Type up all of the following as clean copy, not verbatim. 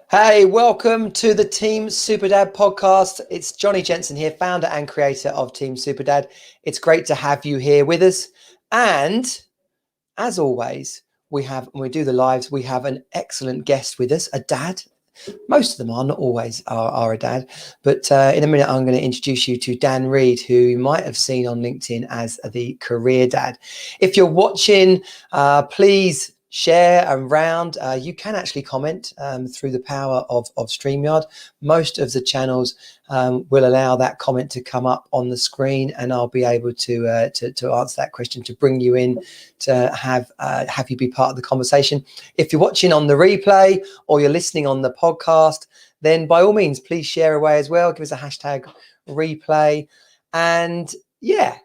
Hey, welcome to the Team Superdad podcast. It's Johnny Jensen here, founder and creator of Team Superdad. It's great to have you here with us. And as always, when we do the lives, we have an excellent guest with us, a dad. Most of them are, not always are a dad. But in a minute, I'm going to introduce you to Dan Reed, who you might have seen on LinkedIn as the career dad. If you're watching, please share around. You can actually comment through the power of StreamYard. Most of the channels will allow that comment to come up on the screen, and I'll be able to answer that question, to bring you in, to have you be part of the conversation. If you're watching on the replay or you're listening on the podcast, then by all means, please share away as well. Give us a hashtag replay. And yeah,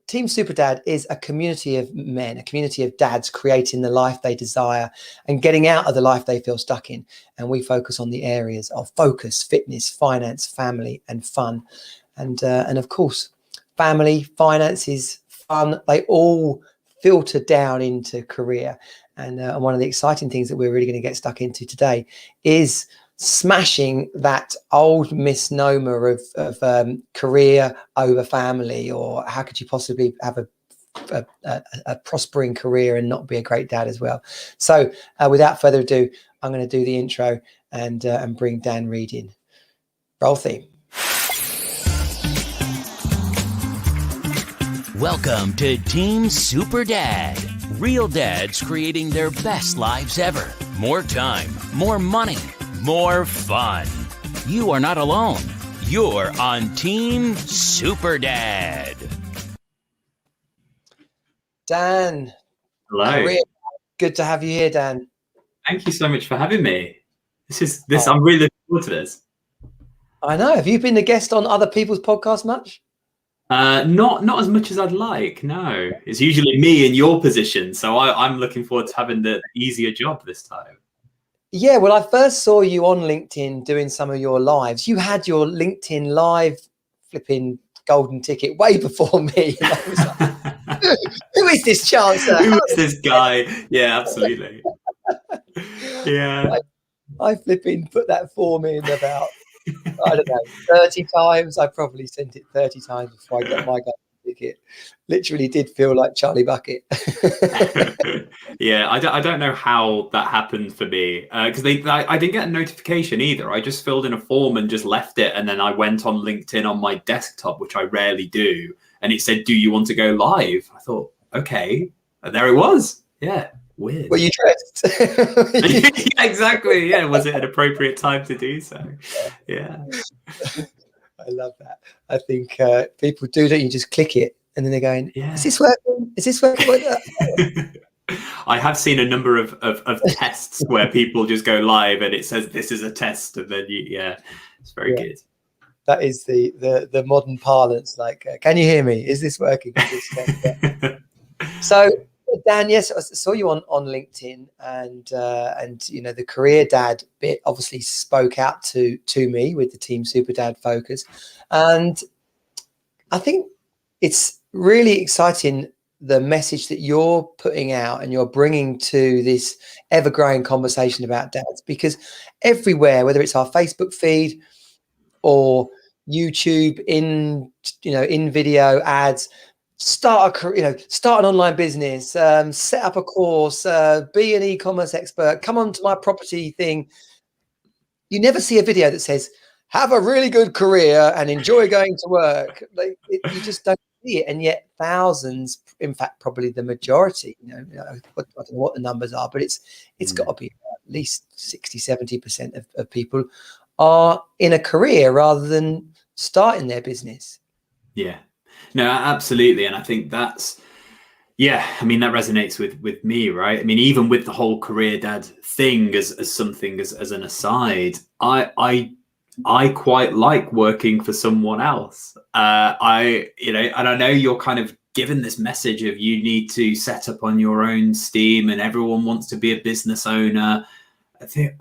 Team Superdad is a community of men, a community of dads creating the life they desire and getting out of the life they feel stuck in. And we focus on the areas of focus, fitness, finance, family, and fun. And of course, family, finances, fun, they all filter down into career. And one of the exciting things that we're really going to get stuck into today is smashing that old misnomer of career over family, or how could you possibly have a prospering career and not be a great dad as well. So without further ado, I'm going to do the intro and bring Dan Reed in. Roll theme. Welcome to Team Superdad. Real dads creating their best lives ever. More time, more money, more fun. You are not alone. You're on Team Superdad. Dan. Hello. Good to have you here, Dan. Thank you so much for having me. I'm really looking forward to this. I know. Have you been a guest on other people's podcasts much? Not as much as I'd like. No, it's usually me in your position, so I'm looking forward to having the easier job this time. Yeah, well, I first saw you on LinkedIn doing some of your lives. You had your LinkedIn live flipping golden ticket way before me. And I was like, who is this chancer? Who is this guy? Yeah, absolutely. Yeah. I flipping put that form in about, I don't know, 30 times. I probably sent it 30 times before I got my golden ticket. Literally did feel like Charlie Bucket. Yeah, I don't know how that happened for me, because I didn't get a notification either. I just filled in a form and just left it, and then I went on LinkedIn on my desktop, which I rarely do, and it said, "Do you want to go live?" I thought, okay, and there it was. Yeah, weird. Were you dressed? Yeah, exactly. Yeah, was it an appropriate time to do so? Yeah. I love that. I think people do that. You just click it, and then they're going, yeah. Is this working? Is this working? I have seen a number of tests where people just go live and it says this is a test, and then it's very good. That is the modern parlance. Like, can you hear me? Is this working? So, Dan, yes, I saw you on LinkedIn, and you know, the career dad bit obviously spoke out to me with the Team Superdad focus, and I think it's really exciting, the message that you're putting out and you're bringing to this ever-growing conversation about dads, because everywhere, whether it's our Facebook feed or YouTube, in video ads, start an online business, set up a course, be an e-commerce expert, come on to my property thing. You never see a video that says, have a really good career and enjoy going to work. You just don't see it. And yet thousands, in fact, probably the majority, I don't know what the numbers are, but it's got to be at least 60-70% of people are in a career rather than starting their business. Yeah, no, absolutely. And I think that resonates with me, right? I mean, even with the whole career dad thing as something, as an aside, I quite like working for someone else. And I know you're kind of given this message of you need to set up on your own steam and everyone wants to be a business owner. I think,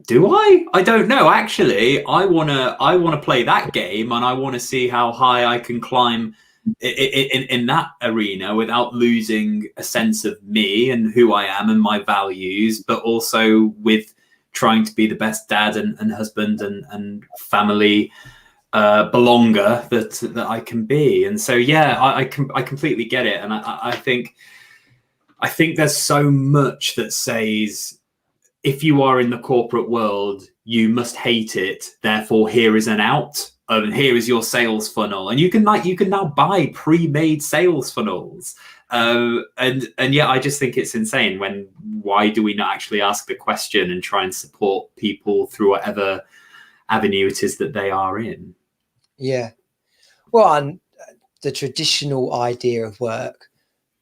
do I? I don't know. Actually, I wanna play that game, and I want to see how high I can climb in that arena without losing a sense of me and who I am and my values, but also with trying to be the best dad and husband and family belonger that I can be. And so, yeah, I completely get it. And I think there's so much that says, if you are in the corporate world, you must hate it. Therefore, here is an out, and here is your sales funnel. And you can now buy pre-made sales funnels. And yeah, I just think it's insane. Why do we not actually ask the question and try and support people through whatever avenue it is that they are in? Yeah. Well, and the traditional idea of work,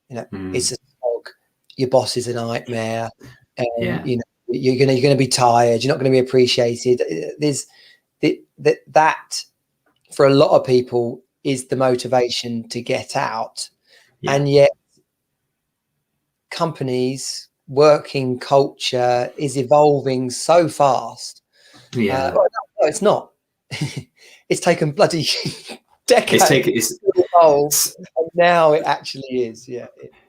it's a slog. Your boss is a nightmare, and you're gonna be tired. You're not going to be appreciated. There's that for a lot of people is the motivation to get out, and yet companies, working culture is evolving so fast. No, it's not. It's taken bloody decades to evolve, and now it actually is. Yeah.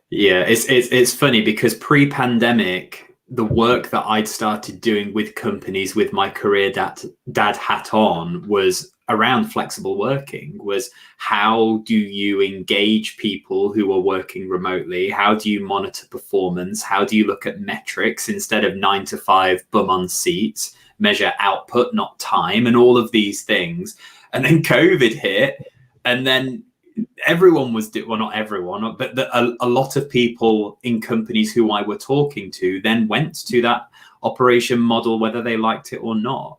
It's funny because pre-pandemic, the work that I'd started doing with companies with my career dad hat on was around flexible working. Was how do you engage people who are working remotely? How do you monitor performance? How do you look at metrics instead of 9 to 5 bum on seats? Measure output, not time, and all of these things. And then COVID hit, and then everyone was not everyone, but a lot of people in companies who I were talking to then went to that operation model, whether they liked it or not.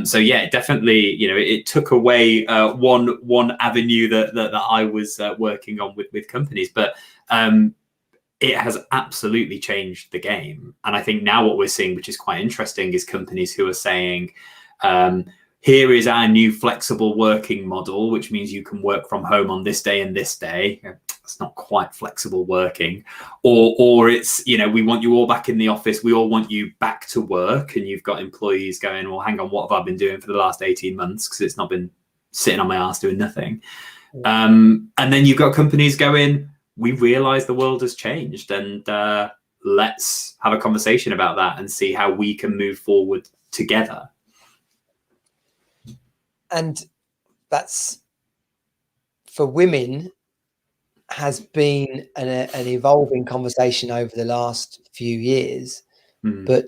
So yeah, definitely, it took away one avenue that I was working on with companies, but it has absolutely changed the game. And I think now what we're seeing, which is quite interesting, is companies who are saying, here is our new flexible working model, which means you can work from home on this day and this day. It's not quite flexible working. Or it's, we want you all back in the office. We all want you back to work. And you've got employees going, well, hang on, what have I been doing for the last 18 months? Because it's not been sitting on my ass doing nothing. And then you've got companies going, we realize the world has changed, and let's have a conversation about that and see how we can move forward together. And that's, for women, has been an evolving conversation over the last few years, but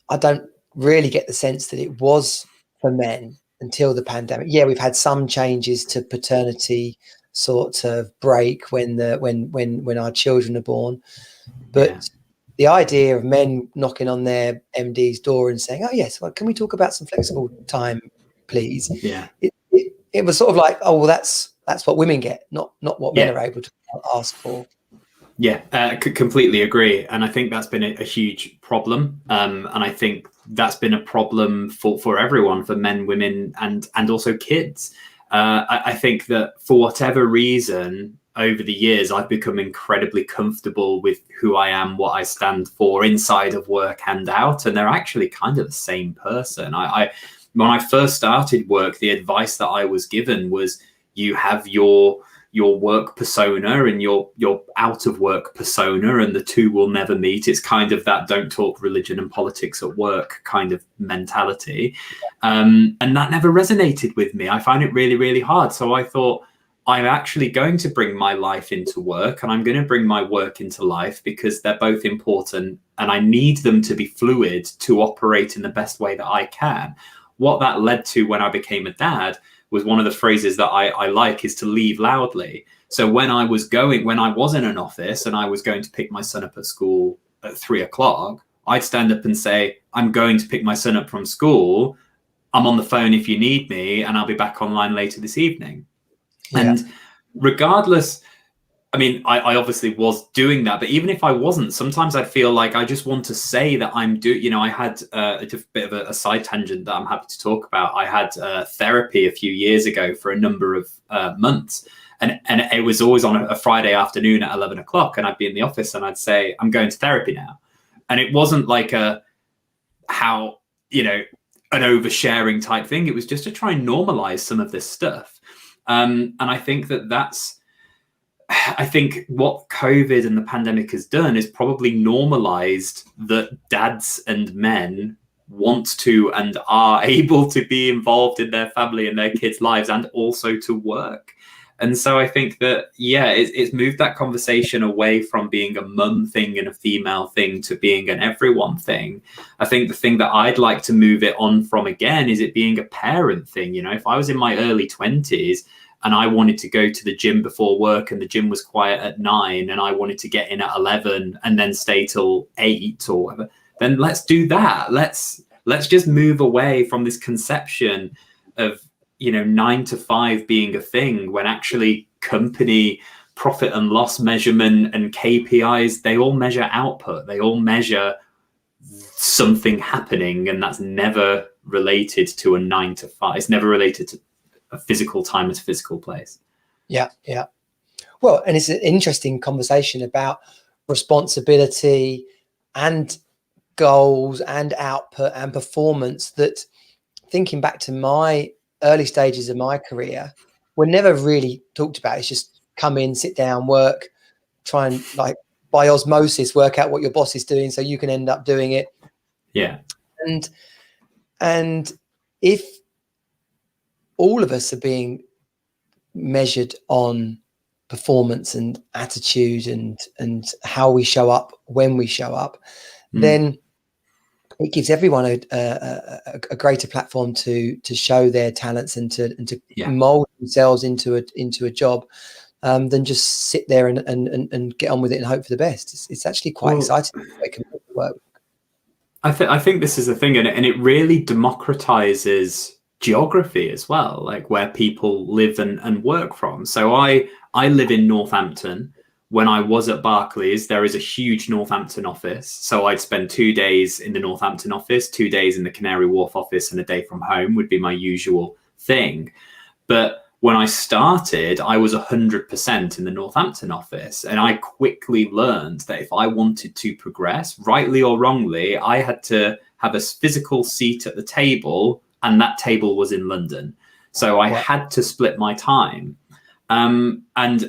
I don't really get the sense that it was for men until the pandemic. Yeah, we've had some changes to paternity sort of break when our children are born, but the idea of men knocking on their MD's door and saying, "Oh yes, well, can we talk about some flexible time, please?" Yeah, it was sort of like, oh well, that's what women get, not what men are able to ask for. Yeah, completely agree. And I think that's been a huge problem. And I think that's been a problem for everyone, for men, women, and also kids. I think that for whatever reason, over the years, I've become incredibly comfortable with who I am, what I stand for inside of work and out. And they're actually kind of the same person. When I first started work, the advice that I was given was, you have your work persona and your out of work persona, and the two will never meet. It's kind of that don't talk religion and politics at work kind of mentality. And that never resonated with me. I found it really, really hard. So I thought, I'm actually going to bring my life into work, and I'm going to bring my work into life, because they're both important and I need them to be fluid to operate in the best way that I can. What that led to when I became a dad was one of the phrases that I like is to leave loudly. So when I was in an office and I was going to pick my son up at school at 3:00, I'd stand up and say, I'm going to pick my son up from school. I'm on the phone if you need me, and I'll be back online later this evening. Yeah. And regardless, I mean, I obviously was doing that, but even if I wasn't, sometimes I feel like I just want to say that I'm I had a bit of a side tangent that I'm happy to talk about. I had therapy a few years ago for a number of months, and it was always on a Friday afternoon at 11:00, and I'd be in the office and I'd say, I'm going to therapy now. And it wasn't like an oversharing type thing. It was just to try and normalize some of this stuff. And I think I think what COVID and the pandemic has done is probably normalized that dads and men want to and are able to be involved in their family and their kids' lives, and also to work. And so I think that, yeah, it's moved that conversation away from being a mum thing and a female thing to being an everyone thing. I think the thing that I'd like to move it on from again is it being a parent thing. You know, if I was in my early 20s and I wanted to go to the gym before work and the gym was quiet at 9 and I wanted to get in at 11 and then stay till 8 or whatever, then let's do that. Let's just move away from this conception of, you know, 9 to 5 being a thing, when actually company profit and loss measurement and KPIs, they all measure output. They all measure something happening, and that's never related to a 9 to 5. It's never related to a physical time at a physical place. Yeah. Well, and it's an interesting conversation about responsibility and goals and output and performance that, thinking back to my early stages of my career, were never really talked about. It's just come in, sit down, work, try and, like, by osmosis, work out what your boss is doing so you can end up doing it. Yeah. And if all of us are being measured on performance and attitude and how we show up when we show up, then it gives everyone a greater platform to show their talents and to mold themselves into a job, than just sit there and get on with it and hope for the best. It's actually quite exciting. It can work. I think this is the thing, and it really democratizes geography as well, like where people live and work from. So I live in Northampton. When I was at Barclays, there is a huge Northampton office. So I'd spend 2 days in the Northampton office, 2 days in the Canary Wharf office, and a day from home would be my usual thing. But when I started, I was 100% in the Northampton office. And I quickly learned that if I wanted to progress, rightly or wrongly, I had to have a physical seat at the table, and that table was in London. So I had to split my time. And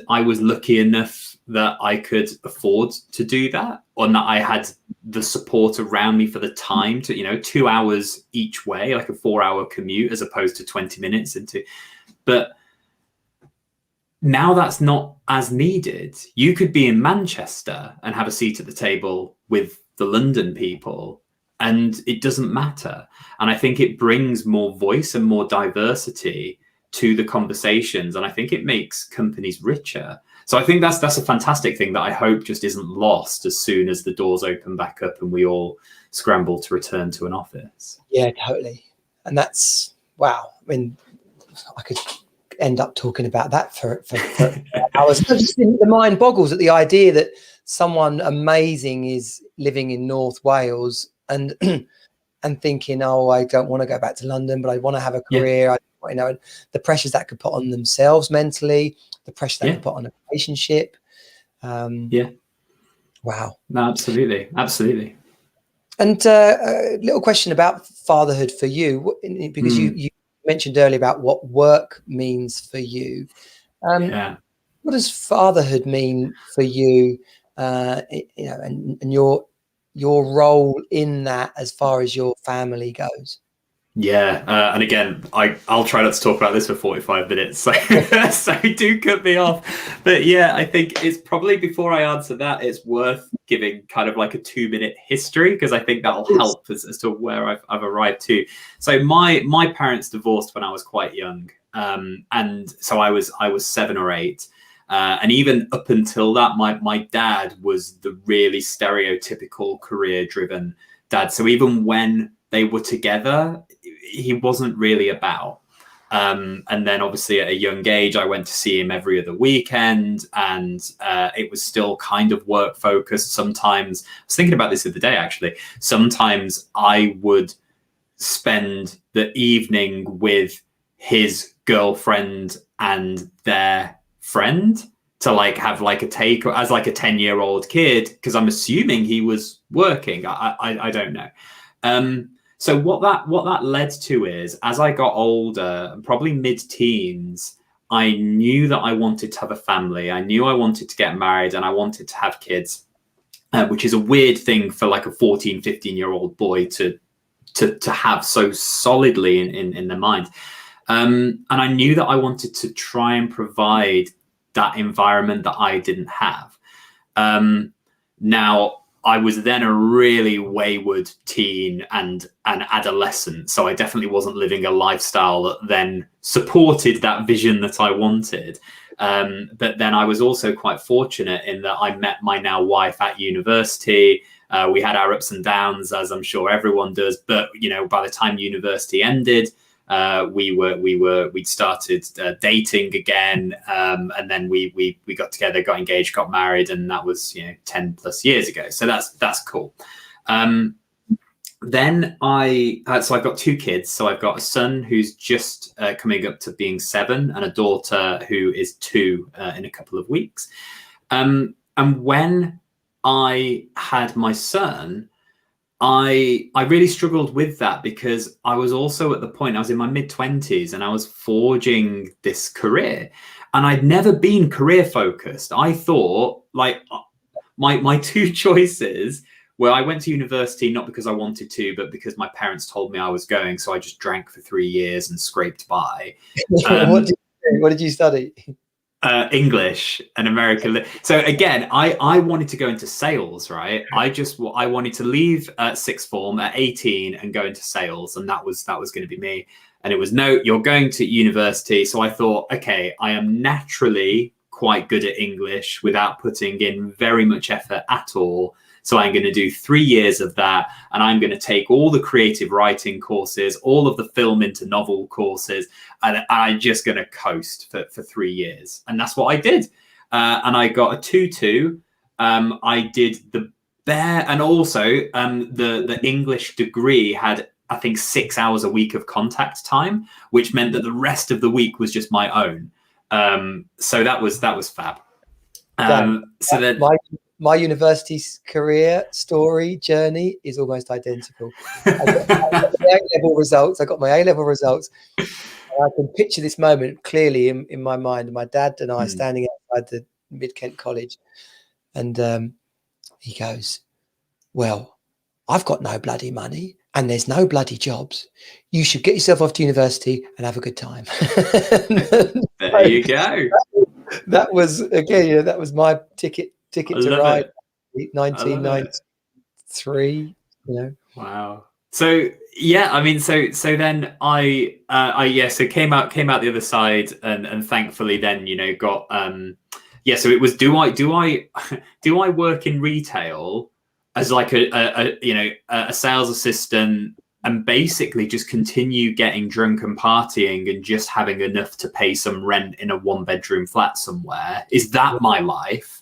I was lucky enough that I could afford to do that, or that I had the support around me for the time to, 2 hours each way, like a 4-hour commute, as opposed to 20 minutes but now that's not as needed. You could be in Manchester and have a seat at the table with the London people, and it doesn't matter. And I think it brings more voice and more diversity to the conversations, and I think it makes companies richer. So I think that's a fantastic thing that I hope just isn't lost as soon as the doors open back up and we all scramble to return to an office. Yeah, totally. And that's, wow. I mean, I could end up talking about that for hours. Just the mind boggles at the idea that someone amazing is living in North Wales and thinking, oh, I don't want to go back to London, but I want to have a career. And the pressures that could put on themselves mentally, the pressure that could put on a relationship. Wow. No, absolutely. And a little question about fatherhood for you, because you mentioned earlier about what work means for you. What does fatherhood mean for you? And your role in that as far as your family goes. And again, I'll try not to talk about this for 45 minutes, so do cut me off. But I think it's probably, before I answer that, it's worth giving kind of like a 2-minute history, because I think that'll help as to where I've arrived to. So my parents divorced when I was quite young, and so I was 7 or 8. And even up until that, my dad was the really stereotypical career-driven dad. So even when they were together, he wasn't really about. And then obviously at a young age, I went to see him every other weekend, and it was still kind of work focused. Sometimes, I was thinking about this the other day, actually. Sometimes I would spend the evening with his girlfriend and their friend to like have like a take as like a 10-year-old kid, because I'm assuming he was working. I don't know. So what that led to is, as I got older, probably mid-teens, I knew that I wanted to have a family. I knew I wanted to get married and I wanted to have kids, which is a weird thing for like a 14, 15-year-old boy to to have so solidly in their mind. And I knew that I wanted to try and provide that environment that I didn't have. Now, I was then a really wayward teen and an adolescent, so I definitely wasn't living a lifestyle that then supported that vision that I wanted. But then I was also quite fortunate in that I met my now wife at university. We had our ups and downs, as I'm sure everyone does. But by the time university ended, we'd started dating again, and then we got together, got engaged, got married, and that was 10 plus years ago. So that's cool. Then so I've got 2 kids. So I've got a son who's just coming up to being 7, and a daughter who is 2 in a couple of weeks. And when I had my son, I really struggled with that, because I was also at the point, I was in my mid-20s and I was forging this career, and I'd never been career focused. I thought, like, my 2 choices were, I went to university not because I wanted to, but because my parents told me I was going. So I just drank for 3 years and scraped by. What did you study? English and American. So again, I wanted to go into sales, right? I wanted to leave sixth form at 18 and go into sales, and that was going to be me. And it was, no, you're going to university. So I thought, okay, I am naturally quite good at English without putting in very much effort at all. So I'm going to do 3 years of that, and I'm going to take all the creative writing courses, all of the film into novel courses, and I'm just going to coast for 3 years. And that's what I did. And I got a 2-2. I did the bare, and also the English degree had, I think, 6 hours a week of contact time, which meant that the rest of the week was just my own. So that was fab. So then my university career story journey is almost identical. I got my A-level results. And I can picture this moment clearly in my mind. My dad and I standing outside the Mid-Kent College, and he goes, "Well, I've got no bloody money and there's no bloody jobs. You should get yourself off to university and have a good time." There you go. That was, again, that was my ticket to ride. 1993. Wow. So yeah, I mean, so then I came out the other side, and thankfully then got so it was, do I work in retail as like a sales assistant, and basically just continue getting drunk and partying and just having enough to pay some rent in a 1-bedroom flat somewhere? Is that my life?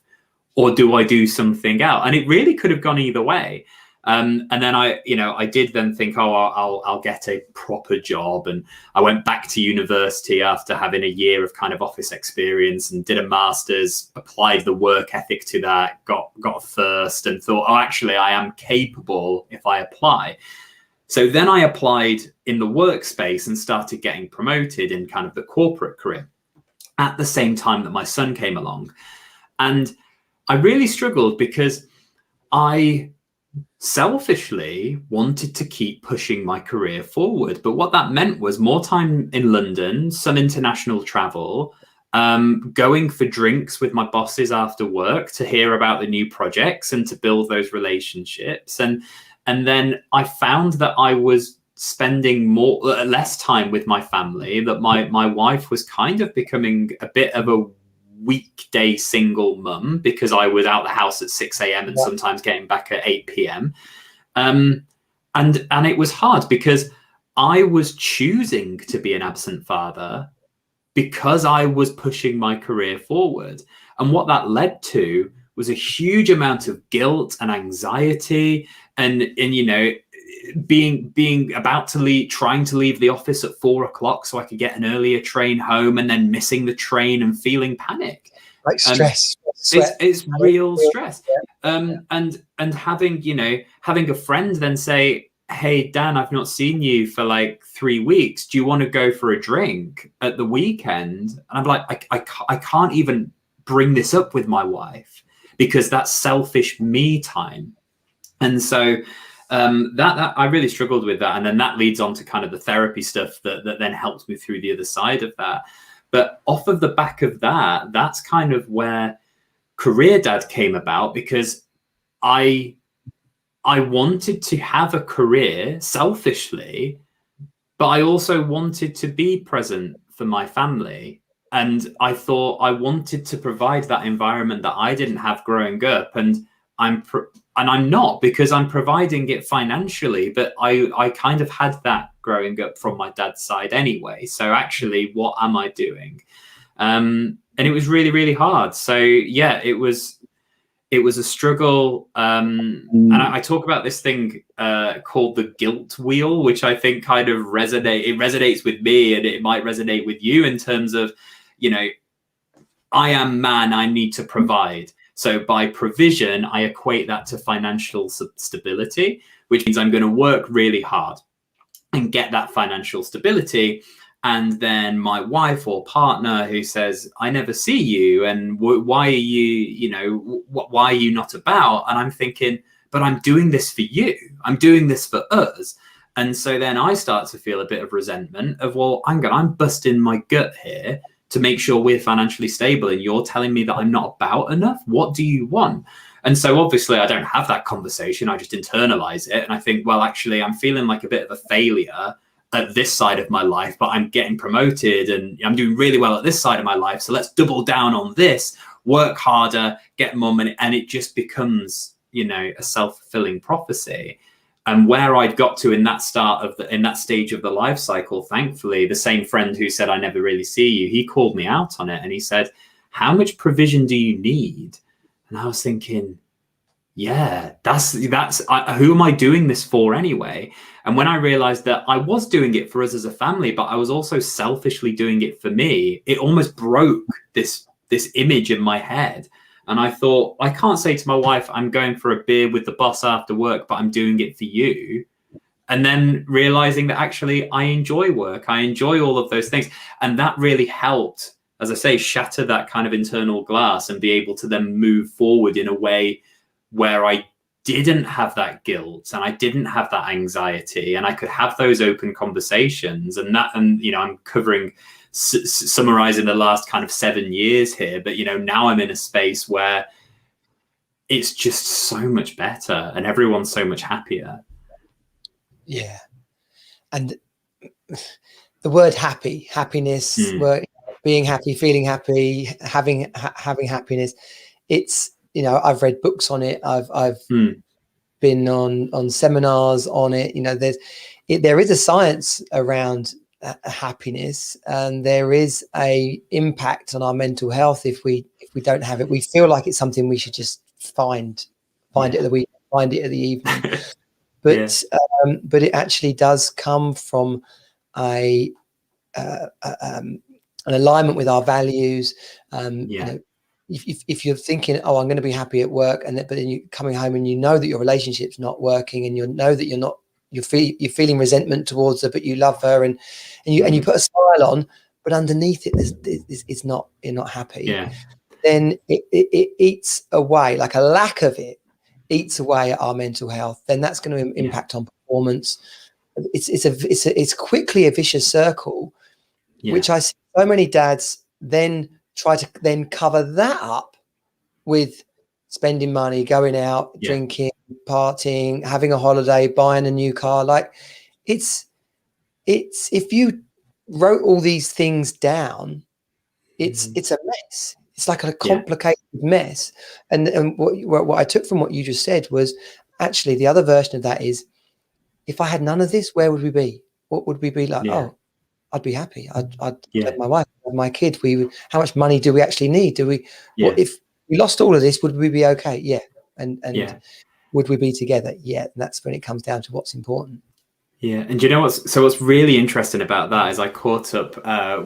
Or do I do something else? And it really could have gone either way. And then I did then think, I'll get a proper job. And I went back to university after having a year of kind of office experience, and did a master's, applied the work ethic to that, got a first, and thought, actually, I am capable if I apply. So then I applied in the workspace and started getting promoted in kind of the corporate career at the same time that my son came along. And I really struggled, because I selfishly wanted to keep pushing my career forward. But what that meant was more time in London, some international travel, going for drinks with my bosses after work to hear about the new projects and to build those relationships. And then I found that I was spending less time with my family, that my wife was kind of becoming a bit of a weekday single mum, because I was out the house at 6 a.m. and sometimes getting back at 8 p.m. And it was hard, because I was choosing to be an absent father because I was pushing my career forward. And what that led to was a huge amount of guilt and anxiety, and being about to leave, trying to leave the office at 4 o'clock so I could get an earlier train home, and then missing the train and feeling panic. Like stress. It's real stress. And having a friend then say, "Hey, Dan, I've not seen you for like 3 weeks. Do you want to go for a drink at the weekend?" And I'm like, I can't even bring this up with my wife, because that's selfish me time. And so that I really struggled with that. And then that leads on to kind of the therapy stuff that then helps me through the other side of that. But off of the back of that, that's kind of where Career Dad came about, because I wanted to have a career selfishly, but I also wanted to be present for my family. And I thought I wanted to provide that environment that I didn't have growing up. And I'm not, because I'm providing it financially, but I kind of had that growing up from my dad's side anyway. So actually, what am I doing? And it was really, really hard. So yeah, it was a struggle. And I talk about this thing called the guilt wheel, which I think kind of resonates with me, and it might resonate with you in terms of, I am man, I need to provide. So by provision, I equate that to financial stability, which means I'm going to work really hard and get that financial stability. And then my wife or partner who says, I never see you, and why are you, why are you not about? And I'm thinking, but I'm doing this for you. I'm doing this for us. And so then I start to feel a bit of resentment of, well, I'm busting my gut here to make sure we're financially stable, and you're telling me that I'm not about enough. What do you want? And so obviously I don't have that conversation. I just internalize it. And I think, well, actually, I'm feeling like a bit of a failure at this side of my life, but I'm getting promoted and I'm doing really well at this side of my life. So let's double down on this, work harder, get more money. And it just becomes, a self-fulfilling prophecy. And where I'd got to in that stage of the life cycle, thankfully, the same friend who said, I never really see you, he called me out on it. And he said, how much provision do you need? And I was thinking, yeah, that's who am I doing this for anyway? And when I realized that I was doing it for us as a family, but I was also selfishly doing it for me, it almost broke this image in my head. And I thought, I can't say to my wife, I'm going for a beer with the boss after work, but I'm doing it for you. And then realizing that actually I enjoy work. I enjoy all of those things. And that really helped, as I say, shatter that kind of internal glass and be able to then move forward in a way where I didn't have that guilt and I didn't have that anxiety, and I could have those open conversations. And I'm covering, summarizing the last kind of 7 years here, but now I'm in a space where it's just so much better and everyone's so much happier. Yeah. And the word happiness, being happy, feeling happy, having happiness, it's, I've read books on it. I've been on seminars on it. There is a science around happiness, and there is a impact on our mental health if we don't have it. We feel like it's something we should just find it at the weekend, find it at the evening. But but it actually does come from an alignment with our values. If you're thinking, oh, I'm going to be happy at work, but then you're coming home and that your relationship's not working, and that you're feeling resentment towards her, but you love her, and you put a smile on, but underneath it, you're not happy. Yeah. Then it eats away, like a lack of it eats away at our mental health. Then that's going to impact on performance. It's quickly a vicious circle, which I see so many dads then try to then cover that up with spending money, going out, drinking, partying, having a holiday, buying a new car. Like it's if you wrote all these things down, it's a mess. It's like a complicated mess. And what I took from what you just said was actually the other version of that is, if I had none of this, where would we be? What would we be like? Oh, I'd be happy. I'd have my wife, my kid. How much money do we actually need? What if we lost all of this, would we be okay? Yeah. And would we be together? Yeah. And that's when it comes down to what's important. Yeah. And what's really interesting about that is I caught up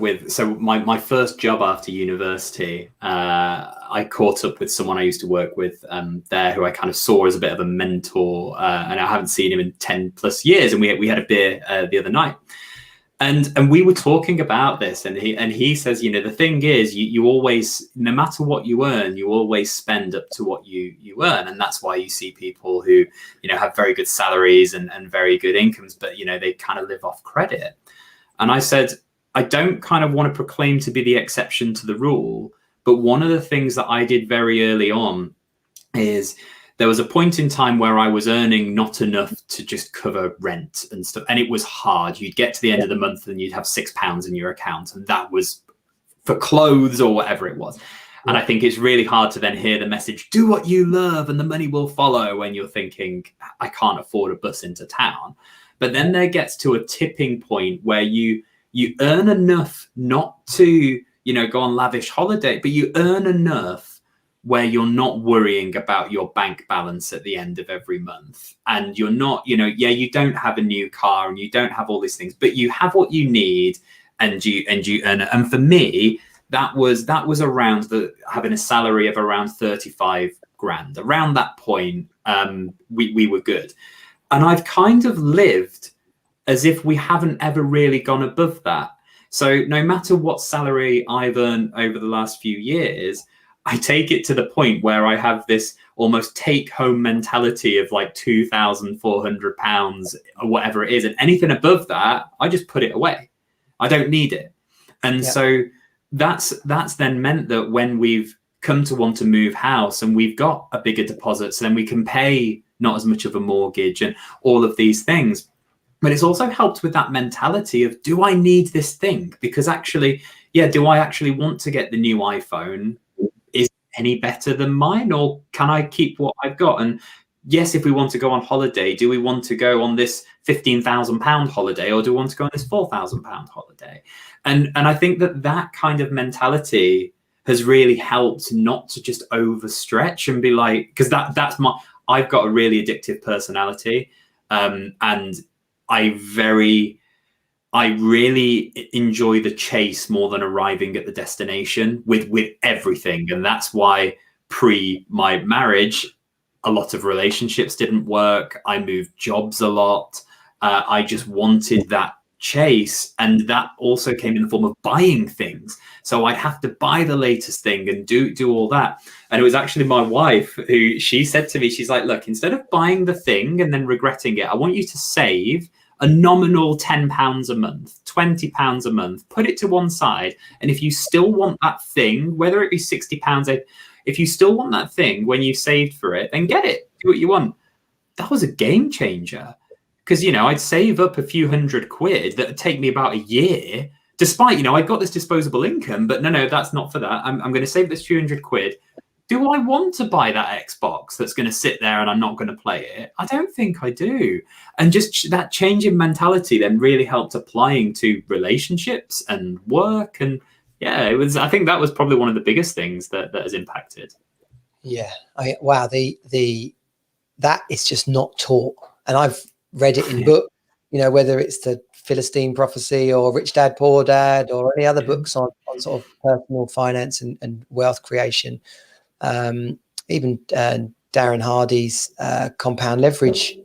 with my first job after university. I caught up with someone I used to work with there, who I kind of saw as a bit of a mentor, and I haven't seen him in 10 plus years. And we had a beer the other night. And we were talking about this, and he says, you know, the thing is, you always, no matter what you earn, you always spend up to what you earn, and that's why you see people who, you know, have very good salaries and very good incomes, but you know, they kind of live off credit. And I said, I don't kind of want to proclaim to be the exception to the rule, but one of the things that I did very early on is, there was a point in time where I was earning not enough to just cover rent and stuff. And it was hard. You'd get to the end of the month and you'd have £6 in your account. And that was for clothes or whatever it was. And I think it's really hard to then hear the message, do what you love and the money will follow, when you're thinking, I can't afford a bus into town. But then there gets to a tipping point where you earn enough not to, you know, go on lavish holiday, but you earn enough where you're not worrying about your bank balance at the end of every month. And you're not, you know, you don't have a new car and you don't have all these things, but you have what you need, and you earn it. And for me, that was around having a salary of around 35 grand. Around that point, we were good. And I've kind of lived as if we haven't ever really gone above that. So no matter what salary I've earned over the last few years, I take it to the point where I have this almost take-home mentality of like £2,400 or whatever it is. And anything above that, I just put it away. I don't need it. And so that's then meant that when we've come to want to move house and we've got a bigger deposit, so then we can pay not as much of a mortgage and all of these things. But it's also helped with that mentality of, do I need this thing? Because actually, do I actually want to get the new iPhone? Any better than mine, or can I keep what I've got? And yes, if we want to go on holiday, do we want to go on this £15,000 holiday, or do we want to go on this £4,000 holiday? And I think that kind of mentality has really helped not to just overstretch and be like, because I've got a really addictive personality, and I really enjoy the chase more than arriving at the destination with everything. And that's why pre my marriage, a lot of relationships didn't work. I moved jobs a lot. I just wanted that chase. And that also came in the form of buying things. So I'd have to buy the latest thing and do all that. And it was actually my wife who, she said to me, she's like, look, instead of buying the thing and then regretting it, I want you to save a nominal £10 a month, £20 a month, put it to one side. And if you still want that thing, whether it be £60, if you still want that thing when you've saved for it, then get it, do what you want. That was a game changer. Because, you know, I'd save up a few £100 that would take me about a year, despite, you know, I got this disposable income, but no, that's not for that. I'm going to save this few £100. Do I want to buy that Xbox that's going to sit there and I'm not going to play it? I don't think I do. And just that change in mentality then really helped applying to relationships and work. And I think that was probably one of the biggest things that has impacted. Yeah. Wow. That is just not taught. And I've read it in books, you know, whether it's the Philistine Prophecy or Rich Dad, Poor Dad, or any other books on sort of personal finance and wealth creation. Even Darren Hardy's Compound Leverage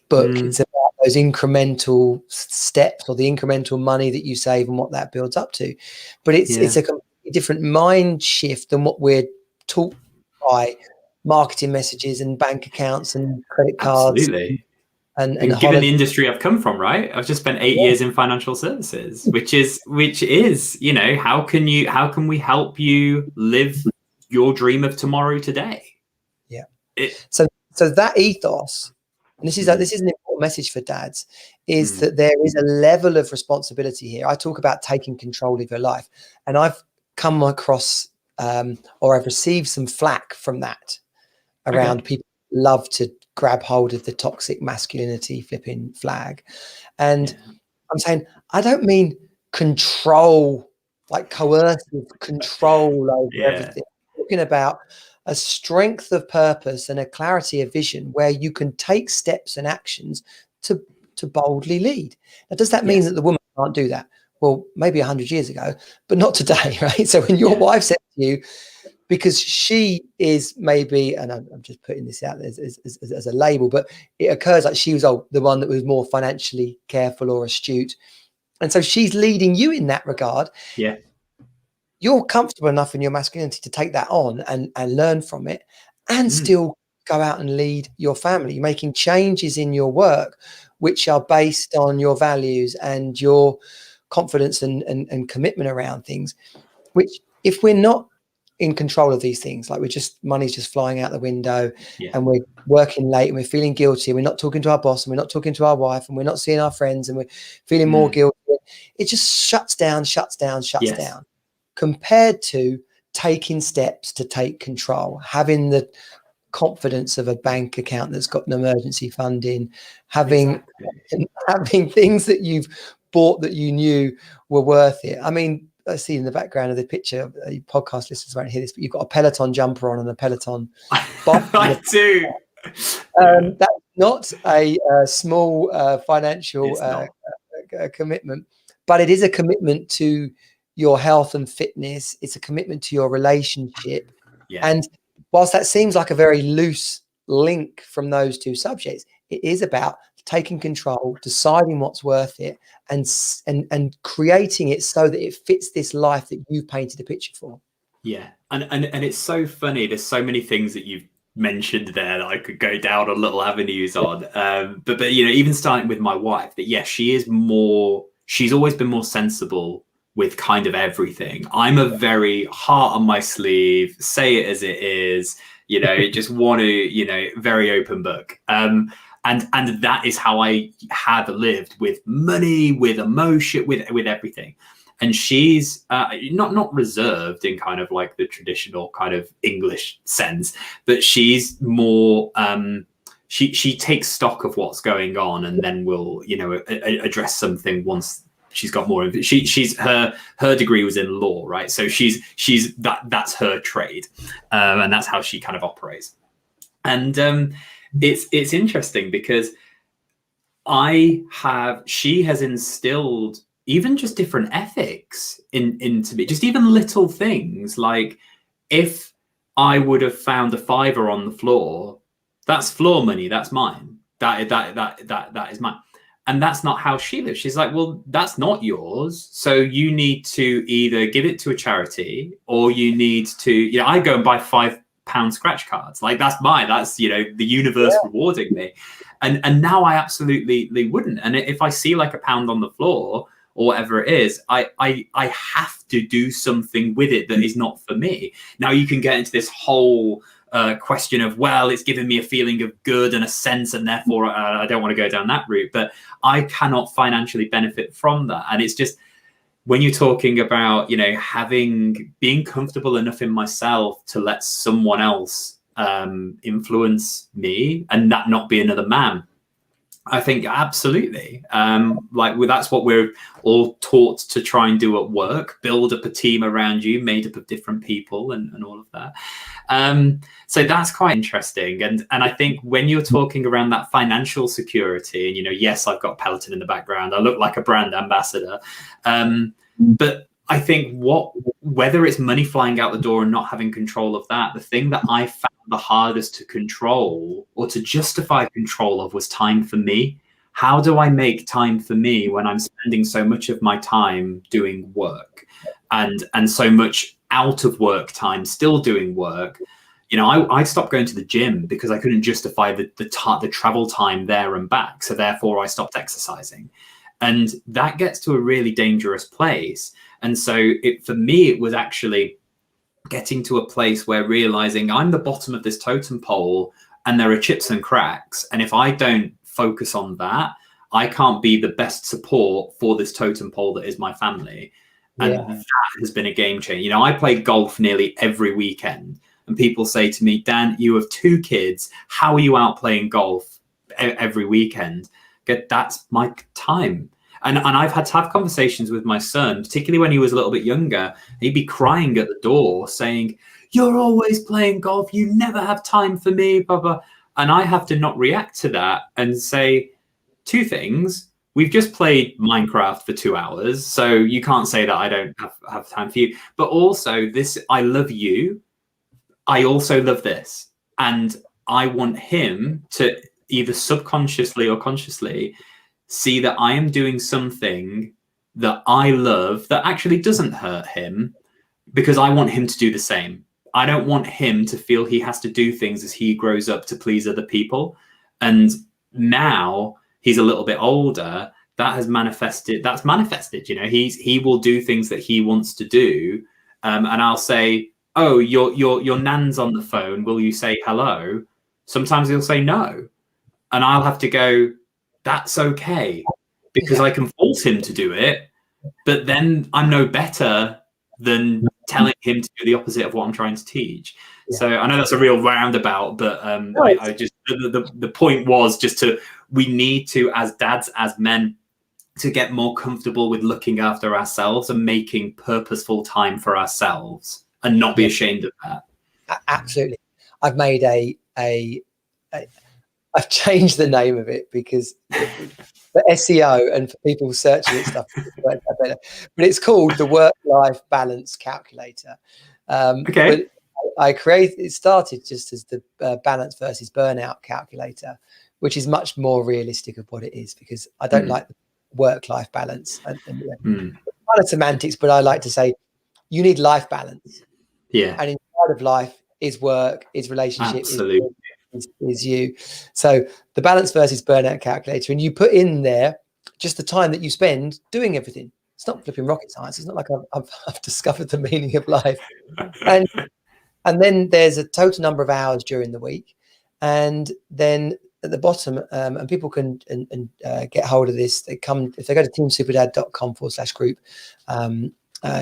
book. It's about those incremental steps or the incremental money that you save and what that builds up to. But it's a completely different mind shift than what we're taught by marketing messages and bank accounts and credit cards. Absolutely. And given the industry I've come from, right? I've just spent 8 years in financial services, which is, you know, how can we help you live your dream of tomorrow today? So that ethos, and this is an important message for dads, is that there is a level of responsibility here. I talk about taking control of your life, and I've come across or I've received some flack from that around people love to grab hold of the toxic masculinity flipping flag. And I'm saying, I don't mean control, like coercive control over everything. I'm talking about a strength of purpose and a clarity of vision where you can take steps and actions to boldly lead. Now, does that mean that the woman can't do that? Well, maybe 100 years ago, but not today, right? So when your wife said to you, because she is maybe, and I'm just putting this out there as a label, but it occurs like she was the one that was more financially careful or astute, And so she's leading you in that regard. Yeah. You're comfortable enough in your masculinity to take that on and learn from it, and still go out and lead your family. You're making changes in your work which are based on your values and your confidence and commitment around things, which, if we're not in control of these things, like money's just flying out the window, and we're working late and we're feeling guilty, and we're not talking to our boss, and we're not talking to our wife, and we're not seeing our friends, and we're feeling more guilty, it just shuts down, compared to taking steps to take control, having the confidence of a bank account that's got an emergency fund in, having things that you've bought that you knew were worth it. I mean, I see in the background of the picture, podcast listeners won't hear this, but you've got a Peloton jumper on and a Peloton bike. I do. That's not a small financial commitment, but it is a commitment to your health and fitness. It's a commitment to your relationship. And whilst that seems like a very loose link from those two subjects, it is about taking control, deciding what's worth it, and creating it so that it fits this life that you've painted a picture for. Yeah. And it's so funny. There's so many things that you've mentioned there that I could go down on little avenues on. But even starting with my wife, that she's always been more sensible with kind of everything. I'm a very heart on my sleeve, say it as it is, just want to, very open book. And that is how I have lived, with money, with emotion, with everything. And she's not reserved in kind of like the traditional kind of English sense, but she's more, she takes stock of what's going on, and then will, address something once she's got more. She's her degree was in law, right? So she's that's her trade, and that's how she kind of operates. And it's interesting because she has instilled even just different ethics into me, just even little things like, if I would have found a $5 on the floor, that's floor money, that's mine. That is mine. And that's not how she lives. She's like, well, that's not yours. So you need to either give it to a charity, or you need to, I go and buy £5 scratch cards. Like, that's mine. That's, the universe rewarding me. And now I absolutely wouldn't. And if I see like £1 on the floor or whatever it is, I have to do something with it that is not for me. Now you can get into this whole question of, well, it's giving me a feeling of good and a sense, and therefore I don't want to go down that route, but I cannot financially benefit from that. And it's just, when you're talking about, being comfortable enough in myself to let someone else influence me, and that not be another man, I think absolutely. That's what we're all taught to try and do at work, build up a team around you made up of different people and all of that. So that's quite interesting. And I think when you're talking around that financial security, and, yes, I've got Peloton in the background, I look like a brand ambassador. But I think whether it's money flying out the door and not having control of that, the thing that I found the hardest to control or to justify control of was time for me. How do I make time for me when I'm spending so much of my time doing work and so much out of work time still doing work? I stopped going to the gym because I couldn't justify the travel time there and back. So therefore I stopped exercising. And that gets to a really dangerous place. And so for me, it was actually getting to a place where realizing I'm the bottom of this totem pole and there are chips and cracks. And if I don't focus on that, I can't be the best support for this totem pole that is my family. And that has been a game changer. I play golf nearly every weekend, and people say to me, Dan, you have 2 kids. How are you out playing golf every weekend? That's my time. And I've had to have conversations with my son, particularly when he was a little bit younger. He'd be crying at the door saying, you're always playing golf. You never have time for me, blah, blah. And I have to not react to that and say 2 things. We've just played Minecraft for 2 hours, so you can't say that I don't have time for you. But also this, I love you. I also love this. And I want him to either subconsciously or consciously see that I am doing something that I love that actually doesn't hurt him, because I want him to do the same. I don't want him to feel he has to do things as he grows up to please other people. And now he's a little bit older, that's manifested, he will do things that he wants to do. And I'll say, oh, your nan's on the phone, will you say hello? Sometimes he'll say no. And I'll have to go, that's okay, because I can force him to do it, but then I'm no better than telling him to do the opposite of what I'm trying to teach. So I know that's a real roundabout, but I just, the point was just we need to, as dads, as men, to get more comfortable with looking after ourselves and making purposeful time for ourselves and not be ashamed of that. Absolutely. I've made I've changed the name of it because for SEO and for people searching it stuff, better. But it's called the Work-Life Balance Calculator. Okay. But it started just as the balance versus burnout calculator, which is much more realistic of what it is, because I don't like the work-life balance and kind of semantics, but I like to say you need life balance. Yeah. And inside of life is work, is relationship, absolutely. is you. So the balance versus burnout calculator, and you put in there just the time that you spend doing everything. It's not flipping rocket science. It's not like I've discovered the meaning of life. And then there's a total number of hours during the week. And then at the bottom, and people can get hold of this. If they go to teamsuperdad.com/group,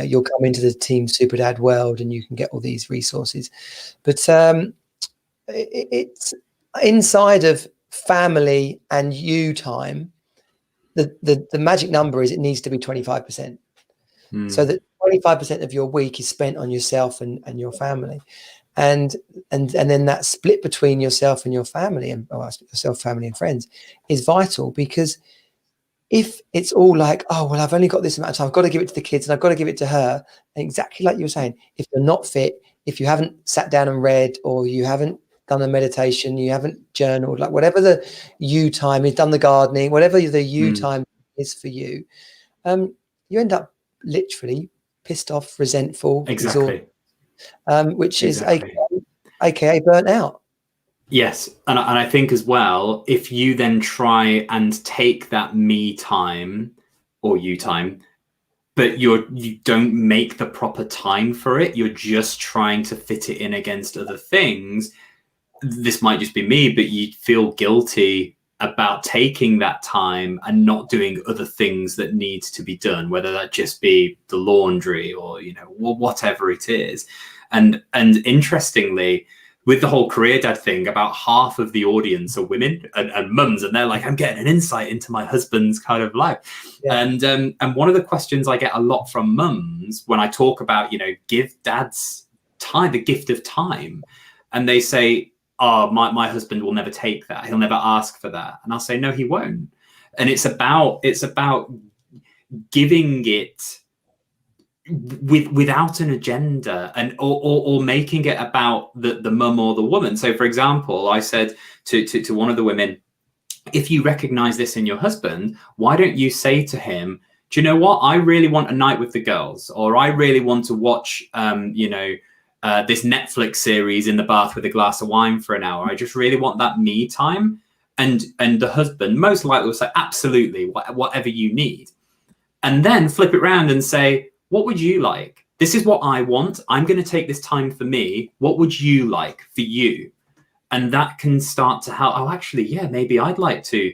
you'll come into the Team Superdad world and you can get all these resources. But it's inside of family and you time. The magic number is it needs to be 25%. So that 25% of your week is spent on yourself and your family. And then that split between yourself and your family and yourself, family and friends is vital, because if it's all like, oh, well, I've only got this amount of time, I've got to give it to the kids and I've got to give it to her. And exactly like you were saying, if you're not fit, if you haven't sat down and read, or you haven't done a meditation, you haven't journaled, like whatever the you time is, done the gardening, whatever the you time is for you, you end up literally pissed off, resentful, Exactly. Which is aka burnt out. Yes, and I think as well, if you then try and take that me time or you time, but you don't make the proper time for it, you're just trying to fit it in against other things. This might just be me, but you feel guilty about taking that time and not doing other things that need to be done, whether that just be the laundry or whatever it is. And interestingly, with the whole career dad thing, about half of the audience are women and mums, and they're like, I'm getting an insight into my husband's kind of life. And one of the questions I get a lot from mums when I talk about, give dads time, the gift of time, and they say, oh, my husband will never take that. He'll never ask for that. And I'll say, no, he won't. And it's about giving it without an agenda, and or making it about the mum or the woman. So for example, I said to one of the women, if you recognize this in your husband, why don't you say to him, do you know what, I really want a night with the girls, or I really want to watch this Netflix series in the bath with a glass of wine for an hour. I just really want that me time. And the husband most likely will say, absolutely, whatever you need. And then flip it around and say, what would you like? This is what I want. I'm going to take this time for me. What would you like for you? And that can start to help. Oh, actually, yeah, maybe I'd like to,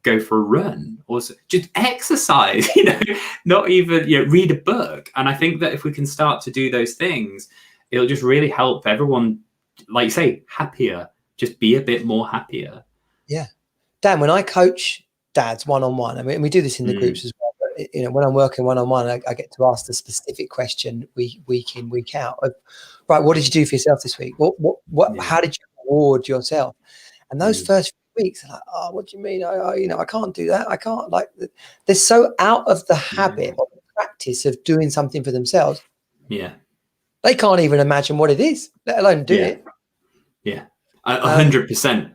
go for a run, or just exercise, not even, read a book. And I think that if we can start to do those things, it'll just really help everyone, like you say, happier, just be a bit more happier. Yeah. Dan, when I coach dads one-on-one, I mean, we do this in the groups as well, but when I'm working one-on-one, I get to ask the specific question week in, week out of, right, what did you do for yourself this week? How did you reward yourself? And those first few weeks are like, oh, what do you mean? I can't do that. I can't, they're so out of the habit of the practice of doing something for themselves. Yeah. They can't even imagine what it is, let alone do it. Yeah, 100%.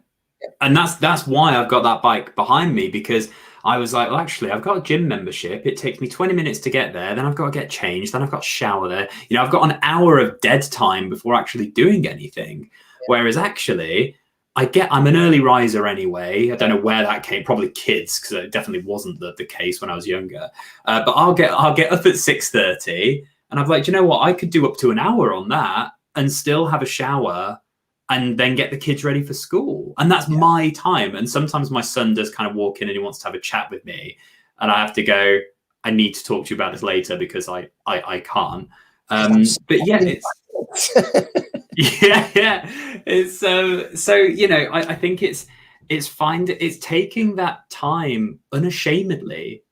And that's why I've got that bike behind me, because I was like, well, actually, I've got a gym membership. It takes me 20 minutes to get there. Then I've got to get changed. Then I've got to shower there. You know, I've got an hour of dead time before actually doing anything. Whereas actually, I'm an early riser anyway. I don't know where that came. Probably kids, because it definitely wasn't the case when I was younger. But I'll get up at 6:30, and I'm like, do you know what? I could do up to an hour on that and still have a shower and then get the kids ready for school. And that's my time. And sometimes my son does kind of walk in and he wants to have a chat with me. And I have to go, I need to talk to you about this later because I can't. But yeah, it's It's so you know, I think it's taking that time unashamedly.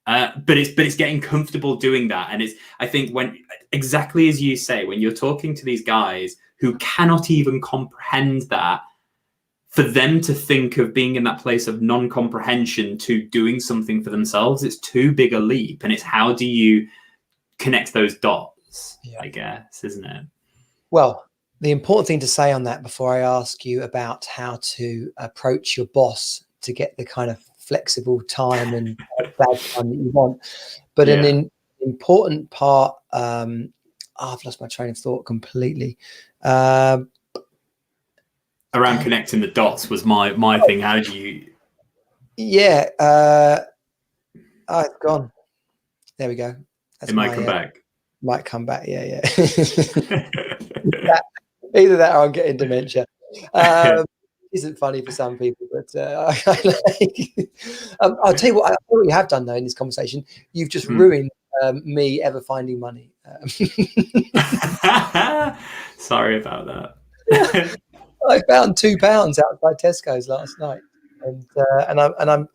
But it's getting comfortable doing that. And I think when, exactly as you say, when you're talking to these guys who cannot even comprehend that, for them to think of being in that place of non-comprehension to doing something for themselves, it's too big a leap. And it's how do you connect those dots, I guess, isn't it? Well, the important thing to say on that before I ask you about how to approach your boss to get the kind of flexible time and bad time that you want, but an important part, I've lost my train of thought completely. Around connecting the dots was my thing. How do you? Yeah. It's gone. There we go. It might come back. Might come back. Yeah. Either that or I'm getting dementia. Isn't funny for some people, but I'll tell you what you have done though in this conversation. You've just ruined me ever finding money. Sorry about that. I found £2 outside Tesco's last night, and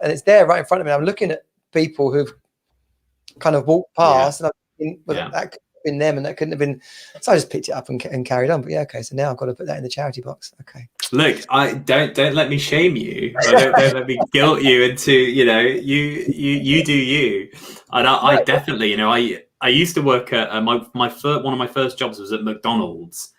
it's there right in front of me. I'm looking at people who've kind of walked past, and I'm thinking, well, that could have been them, and that couldn't have been. So I just picked it up and carried on. But okay. So now I've got to put that in the charity box. Okay. Look, I don't let me shame you. Don't let me guilt you into, you know, you do you. And I definitely, you know, I used to work at one of my first jobs was at McDonald's,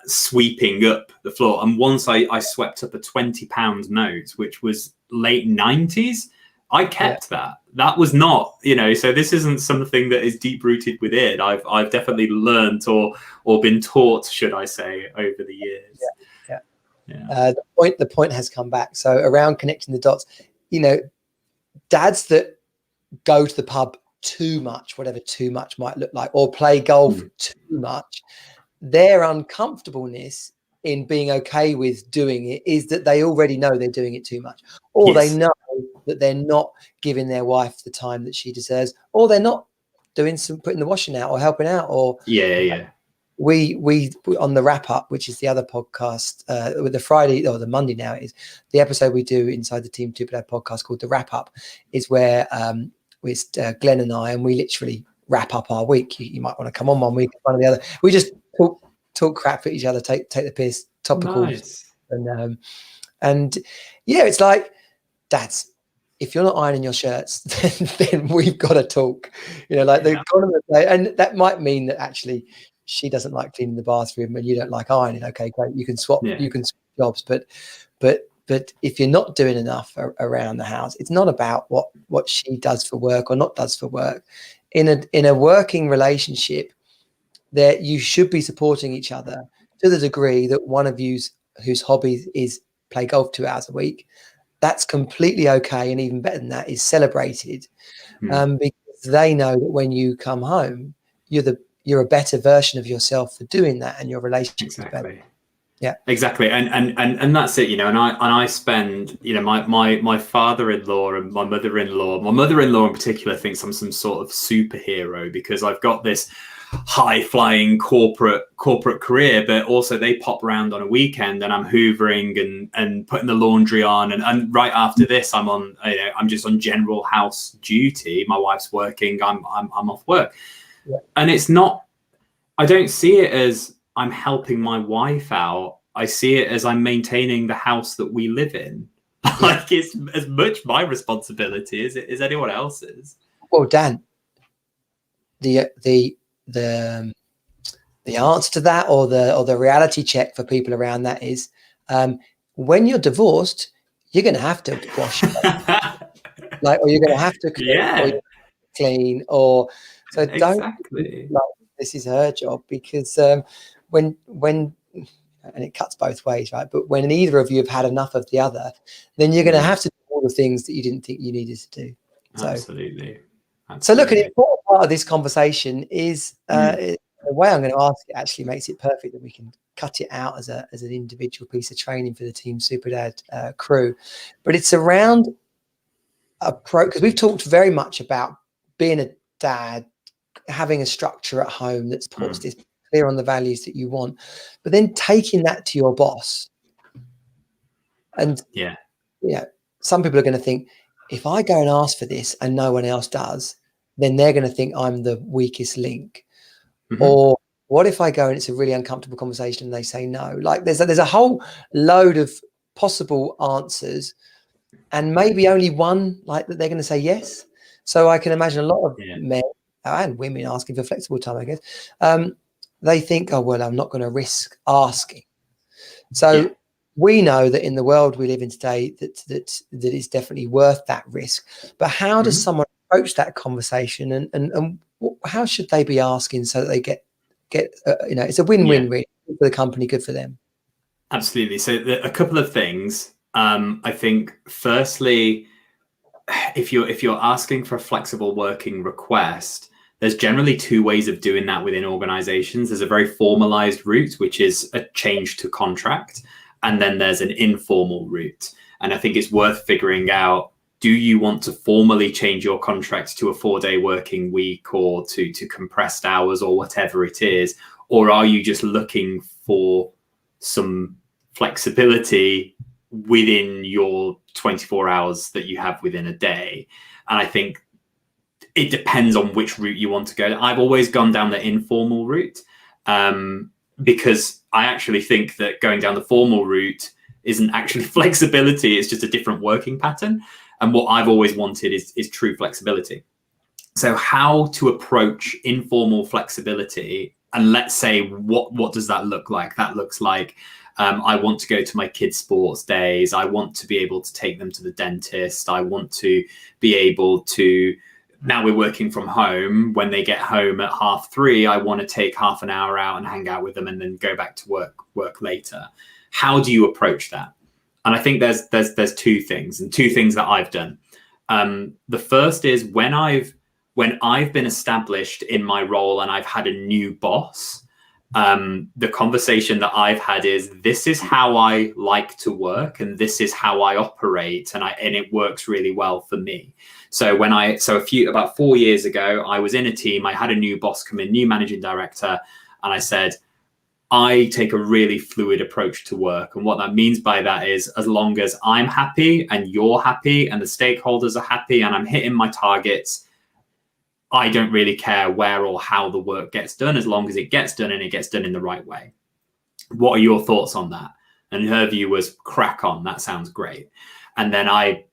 sweeping up the floor. And once I swept up a £20 note, which was late 90s. I kept that. That was not, you know, so this isn't something that is deep rooted within. I've definitely learnt or been taught, should I say, over the years. The point has come back. So around connecting the dots, you know, dads that go to the pub too much, whatever too much might look like, or play golf too much, their uncomfortableness in being okay with doing it is that they already know they're doing it too much, or they know that they're not giving their wife the time that she deserves, or they're not doing putting the washing out or helping out, or we on the wrap up, which is the other podcast, with the Friday or the Monday now, is the episode we do inside the Team Super Dad podcast called the wrap up, is where with Glenn and I, and we literally wrap up our week. You might want to come on one week, one of the other. We just talk crap at each other, take the piss, topicals, and yeah, it's like, dads, if you're not ironing your shirts, then we've got to talk. You know, like the and that might mean that actually she doesn't like cleaning the bathroom and you don't like ironing. Okay, great, you can swap jobs, but if you're not doing enough around the house, it's not about what she does for work or not does for work. In a working relationship, that you should be supporting each other to the degree that one of you's whose hobby is play golf 2 hours a week. That's completely okay, and even better than that is celebrated, because they know that when you come home, you're a better version of yourself for doing that, and your relationship is better. Yeah, exactly, and that's it, you know. And I spend, you know, my father-in-law and my mother-in-law in particular thinks I'm some sort of superhero because I've got this high-flying corporate career, but also they pop around on a weekend and I'm hoovering and putting the laundry on, and right after this I'm on, you know, I'm just on general house duty. My wife's working, I'm off work, and it's not, I don't see it as I'm helping my wife out. I see it as I'm maintaining the house that we live in. Like, it's as much my responsibility as it is anyone else's. Well, Dan, the answer to that, or the reality check for people around that is, when you're divorced, you're going to have to wash. like, or you're going to have to cook, or Yeah, you're clean, or so don't exactly. like this is her job, because when and it cuts both ways, right? But when either of you have had enough of the other, then you're going to have to do all the things that you didn't think you needed to do. So, Absolutely. so look, an Absolutely. important part of this conversation is Mm. the way I'm going to ask it actually makes it perfect that we can cut it out as an individual piece of training for the Team Superdad crew. But it's around approach, because we've talked very much about being a dad, having a structure at home that puts this clear on the values that you want, but then taking that to your boss. And Yeah. some people are going to think, if I go and ask for this and no one else does, then they're going to think I'm the weakest link. Or what if I go and it's a really uncomfortable conversation and they say no? Like there's a whole load of possible answers, and maybe only one like that they're going to say yes. So I can imagine a lot of men and women asking for flexible time, I guess. They think, oh, well, I'm not going to risk asking. So we know that in the world we live in today, that is definitely worth that risk. But how does someone approach that conversation, and how should they be asking so that they get it's a win-win, really, good for the company, good for them? Absolutely. So a couple of things. I think firstly, if you're asking for a flexible working request, there's generally two ways of doing that within organizations. There's a very formalized route, which is a change to contract, and then there's an informal route. And I think it's worth figuring out, do you want to formally change your contract to a 4-day working week or to compressed hours or whatever it is? Or are you just looking for some flexibility within your 24 hours that you have within a day? And I think it depends on which route you want to go. I've always gone down the informal route because I actually think that going down the formal route isn't actually flexibility. It's just a different working pattern. And what I've always wanted is true flexibility. So how to approach informal flexibility, and let's say what does that look like? That looks like I want to go to my kids' sports days. I want to be able to take them to the dentist. I want to be able to, now we're working from home, when they get home at 3:30, I want to take half an hour out and hang out with them and then go back to work later. How do you approach that? And I think there's two things that I've done. The first is when I've been established in my role and I've had a new boss, the conversation that I've had is, this is how I like to work and this is how I operate, and it works really well for me. So about 4 years ago, I was in a team, I had a new boss come in, new managing director, and I said, I take a really fluid approach to work. And what that means by that is, as long as I'm happy and you're happy and the stakeholders are happy and I'm hitting my targets, I don't really care where or how the work gets done, as long as it gets done and it gets done in the right way. What are your thoughts on that? And her view was, crack on, that sounds great. And then I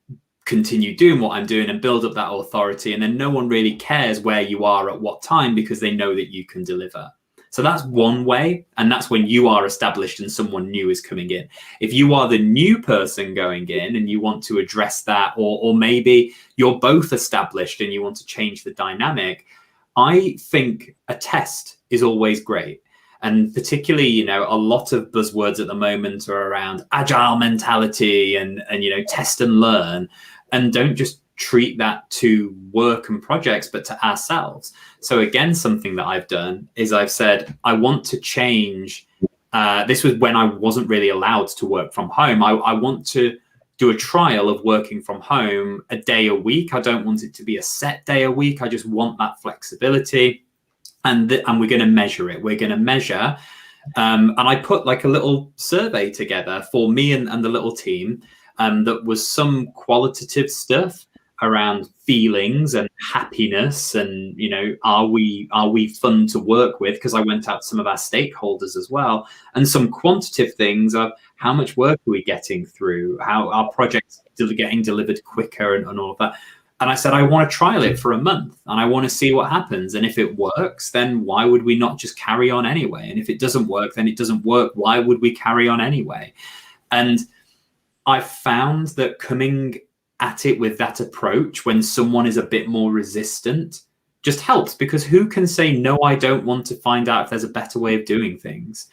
continue doing what I'm doing and build up that authority. And then no one really cares where you are at what time, because they know that you can deliver. So that's one way. And that's when you are established and someone new is coming in. If you are the new person going in and you want to address that, or maybe you're both established and you want to change the dynamic, I think a test is always great. And particularly, a lot of buzzwords at the moment are around agile mentality and test and learn, and don't just treat that to work and projects, but to ourselves. So again, something that I've done is I've said, I want to change. This was when I wasn't really allowed to work from home. I want to do a trial of working from home a day a week. I don't want it to be a set day a week. I just want that flexibility. And we're going to measure it. We're going to measure. And I put like a little survey together for me and the little team that was some qualitative stuff around feelings and happiness and, are we fun to work with? Because I went out to some of our stakeholders as well. And some quantitative things of how much work are we getting through, how our projects are getting delivered quicker and all of that. And I said, I want to trial it for a month and I want to see what happens. And if it works, then why would we not just carry on anyway? And if it doesn't work, then it doesn't work. Why would we carry on anyway? And I found that coming at it with that approach when someone is a bit more resistant just helps, because who can say, no, I don't want to find out if there's a better way of doing things.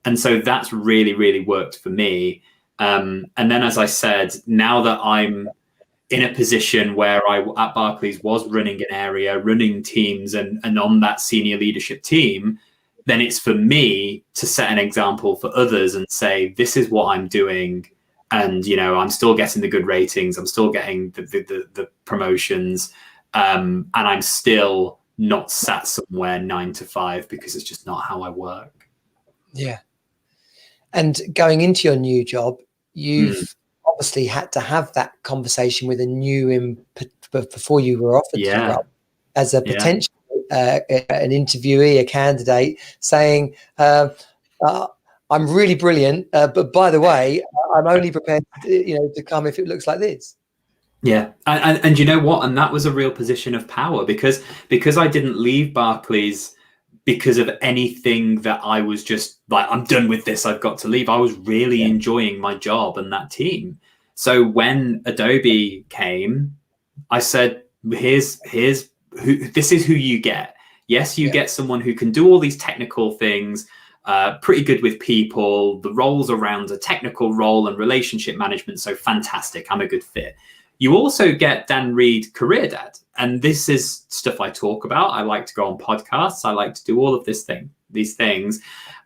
And so that's really, really worked for me. And then, as I said, now that I'm in a position where I at Barclays was running an area, running teams, and on that senior leadership team, then it's for me to set an example for others and say, this is what I'm doing. And, you know, I'm still getting the good ratings. I'm still getting the promotions. And I'm still not sat somewhere 9 to 5, because it's just not how I work. Yeah. And going into your new job, you've obviously had to have that conversation with a new before you were offered the role, as a potential an interviewee, a candidate, saying, I'm really brilliant, but by the way, I'm only prepared to come if it looks like this. Yeah. And you know what? And that was a real position of power, because I didn't leave Barclays because of anything that I was just like, I'm done with this, I've got to leave. I was really enjoying my job and that team. So when Adobe came, I said, this is who you get. Yes, you get someone who can do all these technical things, pretty good with people. The roles around a technical role and relationship management, so fantastic. I'm a good fit. You also get Dan Reed, career dad. And this is stuff I talk about. I like to go on podcasts. I like to do all of these things.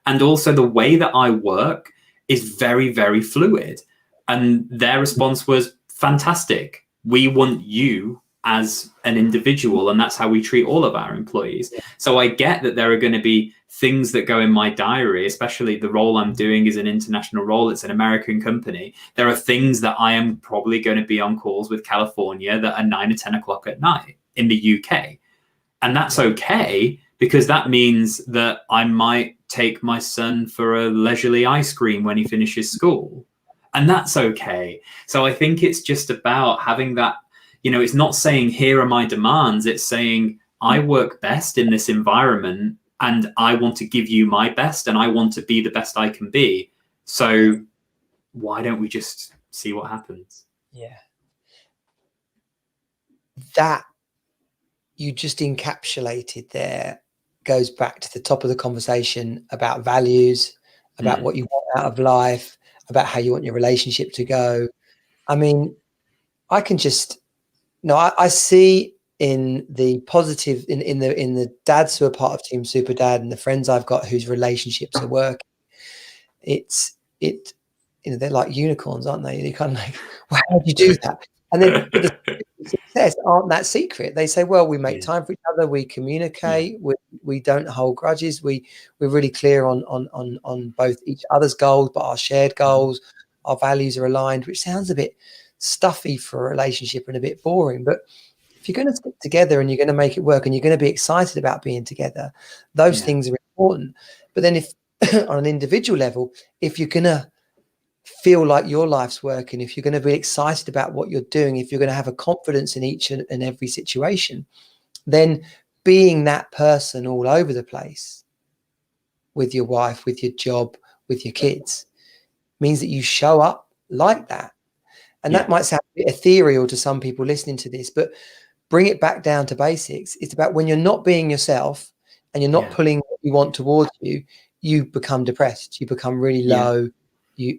And also the way that I work is very, very fluid. And their response was fantastic. We want you as an individual, and that's how we treat all of our employees. So I get that there are going to be things that go in my diary, especially the role I'm doing is an international role. It's an American company. There are things that I am probably going to be on calls with California that are 9 or 10 o'clock at night in the UK. And that's okay, because that means that I might take my son for a leisurely ice cream when he finishes school. And that's okay. So I think it's just about having that, it's not saying, here are my demands. It's saying, I work best in this environment, and I want to give you my best, and I want to be the best I can be. So why don't we just see what happens? Yeah. That you just encapsulated there goes back to the top of the conversation about values, about what you want out of life, about how you want your relationship to go. I mean, I can just, I see in the positive, in the dads who are part of Team Super Dad and the friends I've got whose relationships are working, they're like unicorns, aren't they? You're kind of like, well, how do you do that? And then but the success aren't that secret. They say, well, we make time for each other, we communicate, we don't hold grudges, we're really clear on both each other's goals, but our shared goals, our values are aligned, which sounds a bit stuffy for a relationship and a bit boring. But if you're going to stick together and you're going to make it work and you're going to be excited about being together, those things are important. But then if on an individual level, if you're going to feel like your life's working, if you're going to be excited about what you're doing, if you're going to have a confidence in each and every situation, then being that person all over the place with your wife, with your job, with your kids, means that you show up like that. And that might sound a bit ethereal to some people listening to this, but bring it back down to basics. It's about when you're not being yourself and you're not pulling what you want towards you, you become depressed, you become really low. You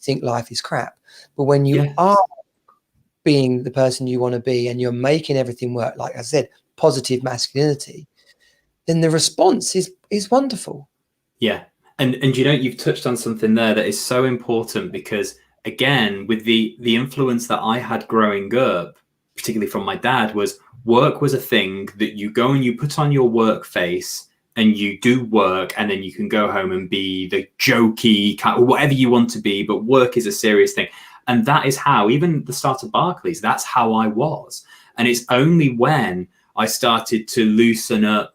think life is crap. But when you are being the person you want to be and you're making everything work, like I said, positive masculinity, then the response is wonderful. Yeah. And you've touched on something there that is so important, because again, with the influence that I had growing up, particularly from my dad, was work was a thing that you go and you put on your work face and you do work, and then you can go home and be the jokey kind of whatever you want to be, but work is a serious thing. And that is how, even the start of Barclays, that's how I was. And it's only when I started to loosen up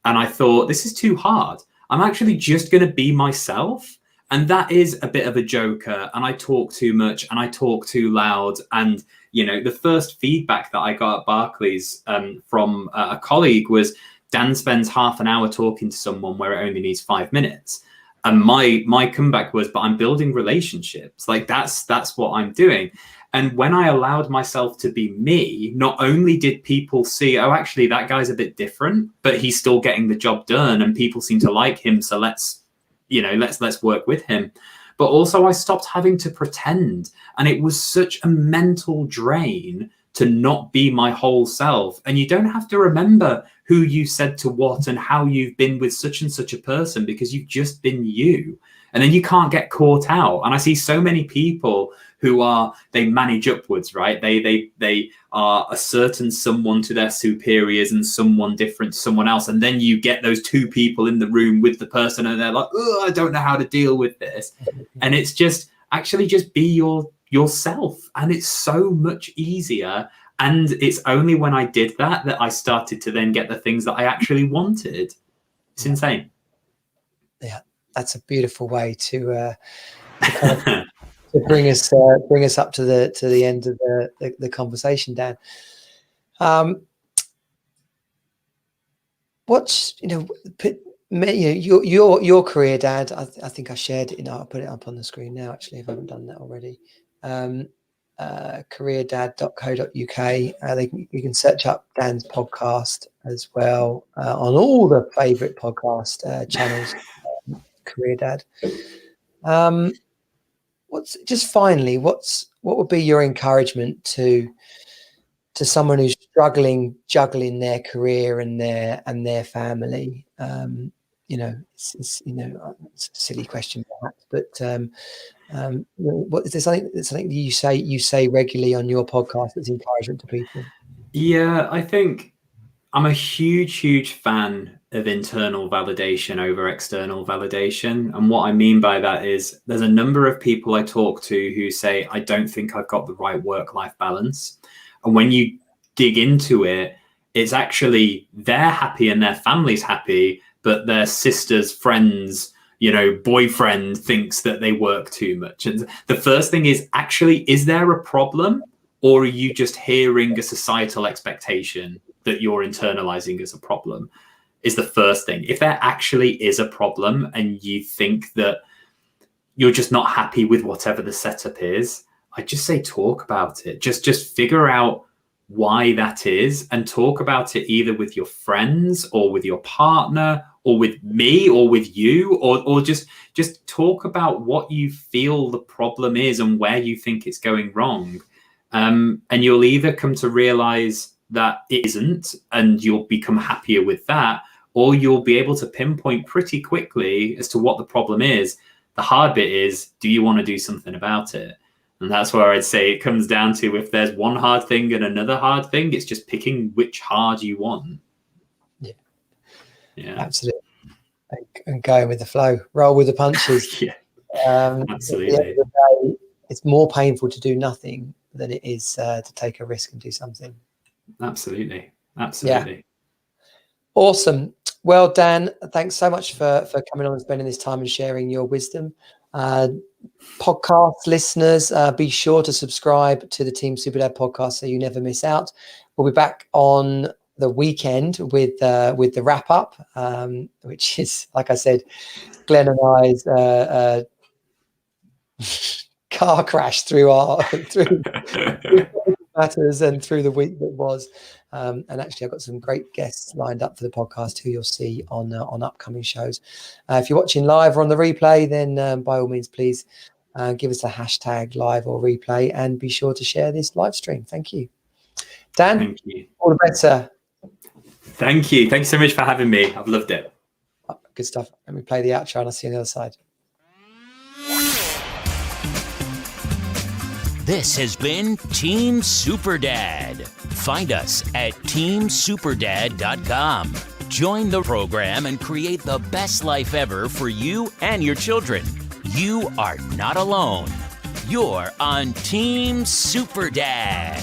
and I thought, this is too hard. I'm actually just going to be myself. And that is a bit of a joker. And I talk too much and I talk too loud. And, the first feedback that I got at Barclays from a colleague was, Dan spends half an hour talking to someone where it only needs 5 minutes. And my comeback was, but I'm building relationships. Like that's what I'm doing. And when I allowed myself to be me, not only did people see, oh, actually, that guy's a bit different, but he's still getting the job done and people seem to like him. So let's work with him. But also I stopped having to pretend. And it was such a mental drain to not be my whole self. And you don't have to remember who you said to what and how you've been with such and such a person, because you've just been you. And then you can't get caught out. And I see so many people who they manage upwards, right? They are a certain someone to their superiors and someone different to someone else. And then you get those two people in the room with the person and they're like, oh, I don't know how to deal with this. And it's just actually just be yourself. And it's so much easier. And it's only when I did that I started to then get the things that I actually wanted. It's insane. Yeah, that's a beautiful way to kind of to bring us up to the end of the conversation, Dan. What's your career, Dad? I think I shared it. I'll put it up on the screen now. Actually, if I haven't done that already. Careerdad.co.uk. You can search up Dan's podcast as well on all the favorite podcast channels. Career Dad. What would be your encouragement to someone who's struggling juggling their career and their family? It's a silly question perhaps, but what is there something you say regularly on your podcast that's encouragement to people? Yeah, I think I'm a huge fan of internal validation over external validation. And what I mean by that is there's a number of people I talk to who say, I don't think I've got the right work-life balance. And when you dig into it, it's actually they're happy and their family's happy, but their sister's friends, boyfriend thinks that they work too much. And the first thing is actually, is there a problem? Or are you just hearing a societal expectation that you're internalizing as a problem? Is the first thing. If there actually is a problem and you think that you're just not happy with whatever the setup is, I just say talk about it. Just figure out why that is and talk about it either with your friends or with your partner or with me or with you, or just talk about what you feel the problem is and where you think it's going wrong. And you'll either come to realize that it isn't and you'll become happier with that, or you'll be able to pinpoint pretty quickly as to what the problem is. The hard bit is, do you want to do something about it? And that's where I'd say it comes down to, if there's one hard thing and another hard thing, it's just picking which hard you want. Yeah, absolutely. And going with the flow, roll with the punches. Yeah, absolutely. At the end of the day, it's more painful to do nothing than it is to take a risk and do something. Absolutely. Yeah. Awesome. Well, Dan, thanks so much for coming on and spending this time and sharing your wisdom. Podcast listeners, be sure to subscribe to the Team Superdad podcast so you never miss out. We'll be back on the weekend with the wrap up, which is, like I said, Glenn and I's car crash through matters and through the week that was. And actually, I've got some great guests lined up for the podcast who you'll see on upcoming shows. If you're watching live or on the replay, then by all means, please give us a hashtag live or replay and be sure to share this live stream. Thank you. Dan, thank you. All the best, sir. Thank you. Thanks so much for having me. I've loved it. Good stuff. Let me play the outro and I'll see you on the other side. This has been Team Superdad. Find us at teamsuperdad.com. Join the program and create the best life ever for you and your children. You are not alone. You're on Team Superdad.